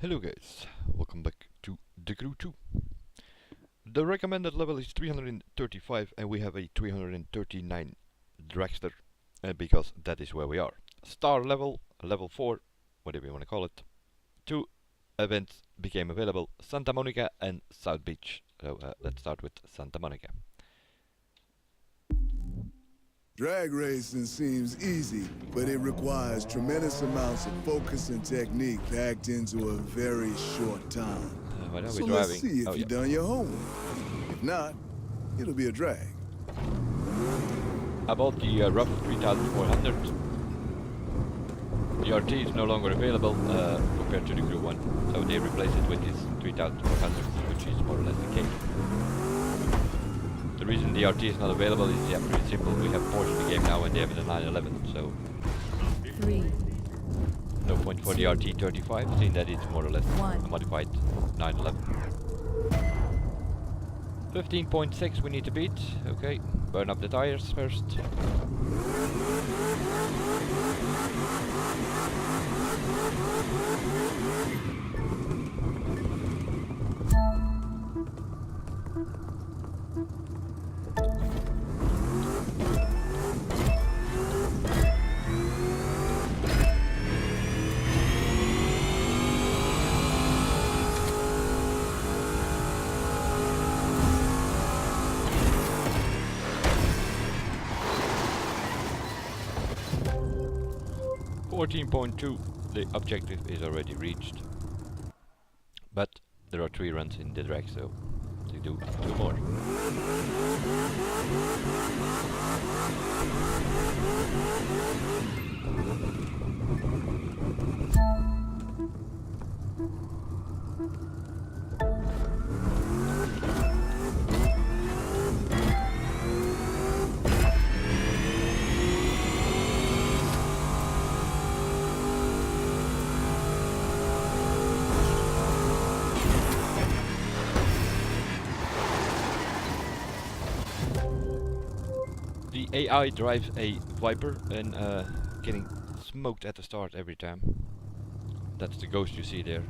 Hello guys, welcome back to The Crew 2. The recommended level is 335 and we have a 339 dragster because that is where we are. Star level, level 4, whatever you want to call it. Two events became available, Santa Monica and South Beach. So let's start with Santa Monica. Drag racing seems easy, but it requires tremendous amounts of focus and technique packed into a very short time. What are So we let's driving? see if you've done your homework. If not, it'll be a drag. About the rough 3400. The RT is no longer available compared to the Crew 1, so they replaced it with this 3400, which is more or less the case. The reason the RT is not available is pretty simple. We have Porsche in the game now and they have the 911, so 3, no point for the RT35, seeing that it's more or less a modified 911. 15.6 we need to beat. Okay, burn up the tires first. .2, the objective is already reached, but there are 3 runs in the drag, so to do 2 more. The AI drives a Viper and getting smoked at the start every time. That's the ghost you see there.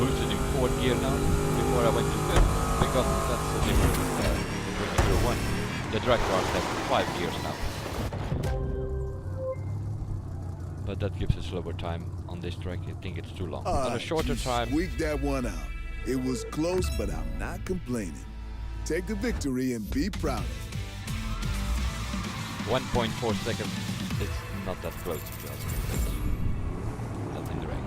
Boosted in 4th gear now, before I went to 5th, because that's the difference between the Crew 1. The drag cars have 5 gears now. But that gives a slower time on this track. I think it's too long. On a shorter time. Squeaked that one out. It was close, but I'm not complaining. Take the victory and be proud of it. 1.4 seconds. It's not that close, to be honest. That's in the rank.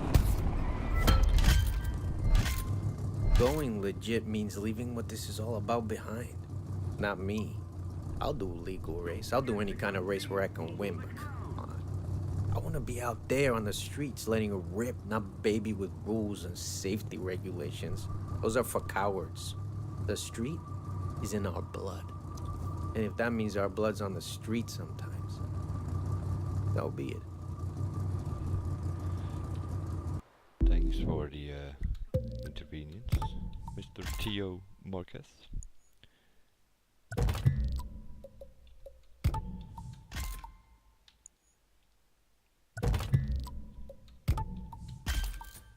Going legit means leaving what this is all about behind. Not me. I'll do a legal race. I'll do any kind of race where I can win, but come on. I want to be out there on the streets letting it rip, not baby with rules and safety regulations. Those are for cowards. The street is in our blood. And if that means our blood's on the street sometimes, that'll be it. Thanks for the inconvenience, Mr. Theo Marquez.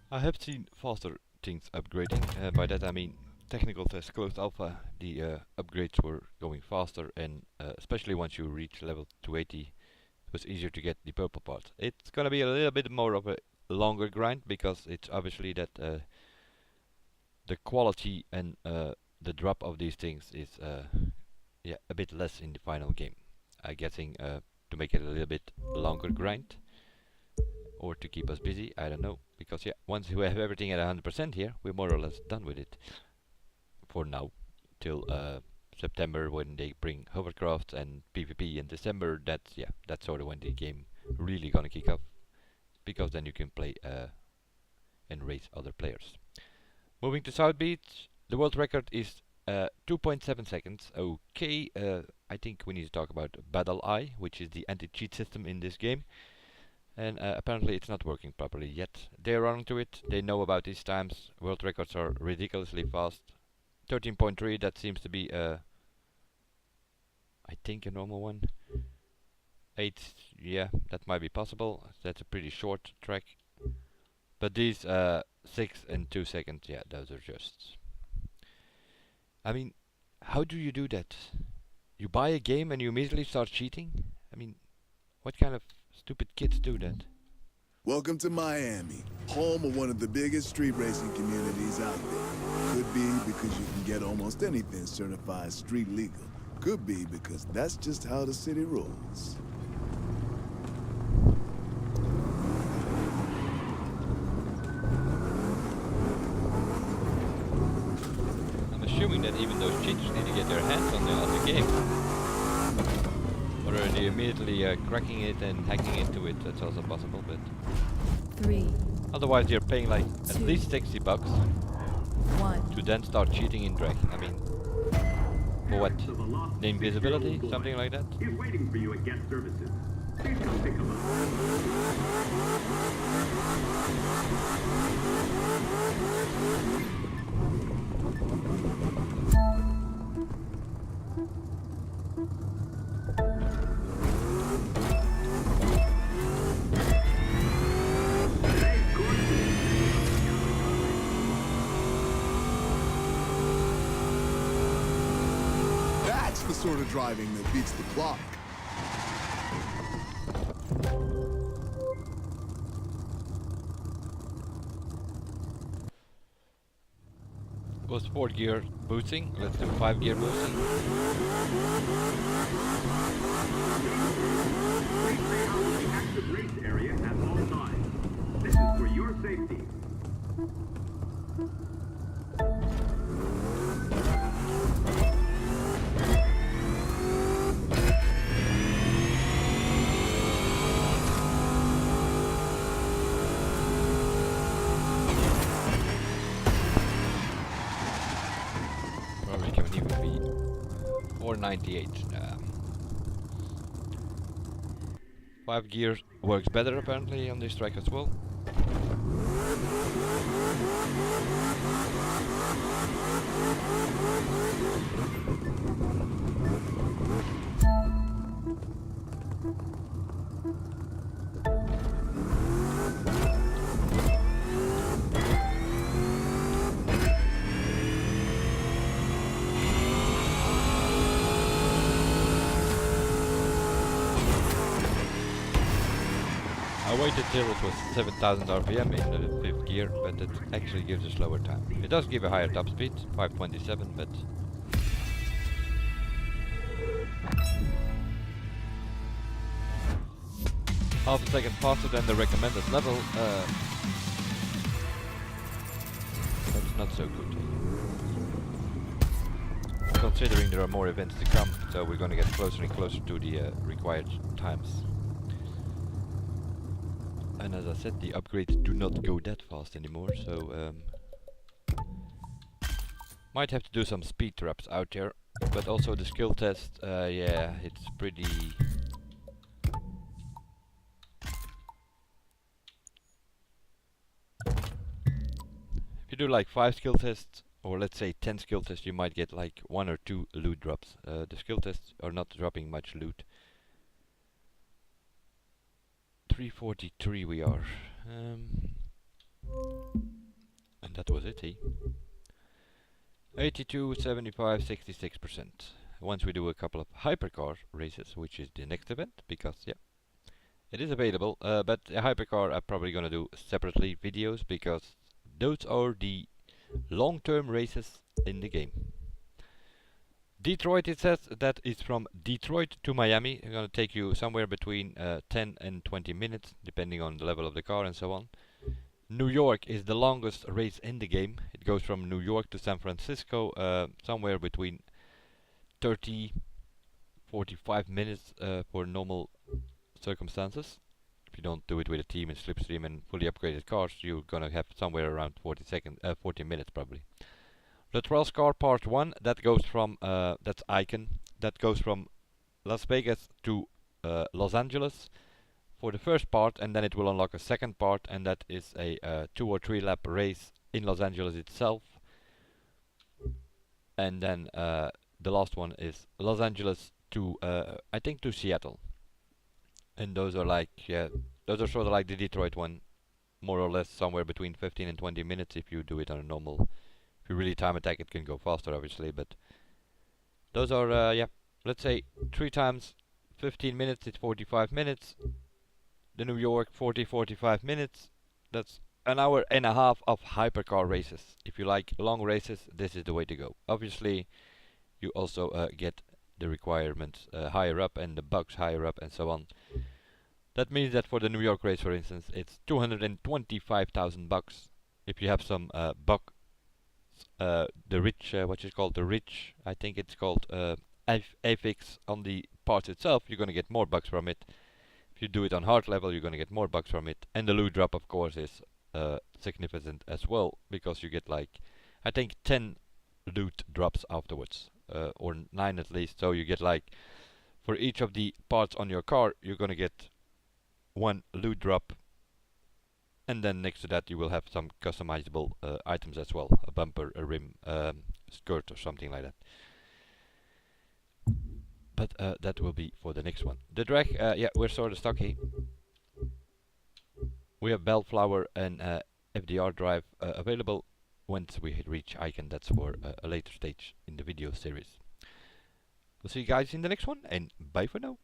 I have seen faster things upgrading. By that I mean technical test closed alpha. The upgrades were going faster, and especially once you reach level 280, it was easier to get the purple parts. It's gonna be a little bit more of a longer grind because it's obviously that the quality and the drop of these things is a bit less in the final game. I'm guessing to make it a little bit longer grind, or to keep us busy, I don't know, because once we have everything at 100% here, we're more or less done with it for now, till September, when they bring hovercraft and PvP in December. That's sort of when the game really gonna kick off, because then you can play and race other players. Moving to South Beach, the world record is 2.7 seconds. Okay, I think we need to talk about Battle Eye, which is the anti-cheat system in this game. And apparently it's not working properly yet. They're running to it, they know about these times. World records are ridiculously fast. 13.3, that seems to be I think a normal one. 8, yeah, that might be possible. That's a pretty short track. But these 6 and 2 seconds, yeah, those are just... I mean, how do you do that? You buy a game and you immediately start cheating? I mean, what kind of stupid kids do that? Welcome to Miami, home of one of the biggest street racing communities out there. Could be because you can get almost anything certified street legal. Could be because that's just how the city rolls. I'm assuming that even those cheaters need to get their hands on the game. Or are they immediately cracking it and hacking into it? That's also possible, but... 3, otherwise you're paying like at 2, least $60 1. to then start cheating in drag. I mean, for what? Name visibility? Something like that? He's waiting for you at guest services. Please come pick him up. That's the sort of driving that beats the clock. Was 4 gear boosting? Let's do 5 gear boosting. Please stay out of the active race area at all times. This is for your safety. Probably can even be 498. 5 gears works better apparently on this track as well. I waited till it was 7000 RPM in the 5th gear, but it actually gives a slower time. It does give a higher top speed, 527, but... half a second faster than the recommended level, that's not so good. Considering there are more events to come, so we're gonna get closer and closer to the required times. And as I said, the upgrades do not go that fast anymore, so might have to do some speed traps out there. But also the skill test, yeah, it's pretty... if you do like 5 skill tests, or let's say 10 skill tests, you might get like 1 or 2 loot drops. The skill tests are not dropping much loot. 343 we are. And that was it, 82, 75, 66%. Once we do a couple of hypercar races, which is the next event, because yeah, it is available, but a hypercar I'm probably gonna do separately videos, because those are the long-term races in the game. Detroit, it says that is from Detroit to Miami. It's gonna take you somewhere between 10 and 20 minutes, depending on the level of the car and so on. New York is the longest race in the game. It goes from New York to San Francisco, somewhere between 30, 45 minutes for normal circumstances. If you don't do it with a team and slipstream and fully upgraded cars, you're gonna have somewhere around 40 minutes probably. The Trails car part 1, that goes from, that's Icon, that goes from Las Vegas to Los Angeles for the first part, and then it will unlock a second part, and that is a 2 or 3 lap race in Los Angeles itself. And then the last one is Los Angeles to I think to Seattle. And those are like, yeah, those are sort of like the Detroit one, more or less somewhere between 15 and 20 minutes if you do it on a normal. If you really time attack, it can go faster, obviously, but those are, yeah, let's say 3 times 15 minutes, it's 45 minutes. The New York, 45 minutes. That's an hour and a half of hypercar races. If you like long races, this is the way to go. Obviously, you also get the requirements higher up and the bugs higher up and so on. That means that for the New York race, for instance, it's 225,000 bucks. If you have some bugs, the rich, what is called the rich, I think it's called affix on the parts itself, you're gonna get more bucks from it. If you do it on hard level, you're gonna get more bucks from it. And the loot drop, of course, is significant as well, because you get like, I think 10 loot drops afterwards, or 9 at least. So you get like, for each of the parts on your car, you're gonna get 1 loot drop, and then next to that you will have some customizable items as well, a bumper, a rim, skirt, or something like that. But that will be for the next one. The drag, yeah, we're sort of stuck here. We have Bellflower and FDR drive available. Once we reach Icon, that's for a later stage in the video series. We'll see you guys in the next one, and bye for now.